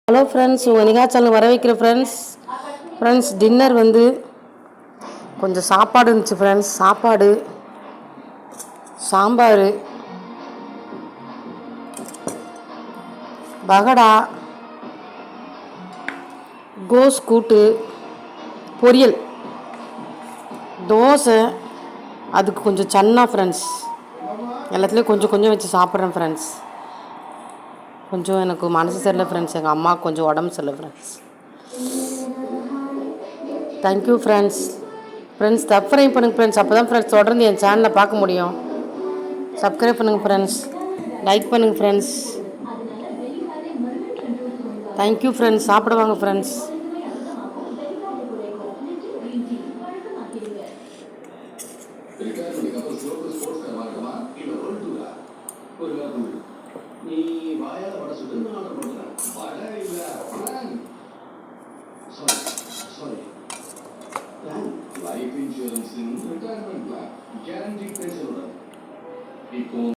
Hello friends, உங்கள் nikah channel வர வைக்கிற ஃப்ரெண்ட்ஸ் டின்னர் கொஞ்சம் சாப்பாடு இருந்துச்சு ஃப்ரெண்ட்ஸ். சாப்பாடு, சாம்பார், பகடா, கோஸ் கூட்டு, பொரியல், தோசை, அதுக்கு கொஞ்சம் சன்னா ஃப்ரெண்ட்ஸ். எல்லாத்துலேயும் கொஞ்சம் கொஞ்சம் வச்சு சாப்பிட்றேன் ஃப்ரெண்ட்ஸ். கொஞ்சம் எனக்கு மனசு சரியில்லை ஃப்ரெண்ட்ஸ். எங்கள் அம்மாவுக்கு கொஞ்சம் உடம்பு சரியில்லை ஃப்ரெண்ட்ஸ். Thank you friends. சப்ஸ்கிரைப் பண்ணுங்கள் ஃப்ரெண்ட்ஸ். அப்போ தான் ஃப்ரெண்ட்ஸ் தொடர்ந்து என் சேனலில் பார்க்க முடியும். சப்ஸ்கிரைப் பண்ணுங்கள் ஃப்ரெண்ட்ஸ். லைக் பண்ணுங்கள் ஃப்ரெண்ட்ஸ். Thank you friends. சாப்பிட வாங்க friends. Life insurance in retirement plan, guaranteed pension.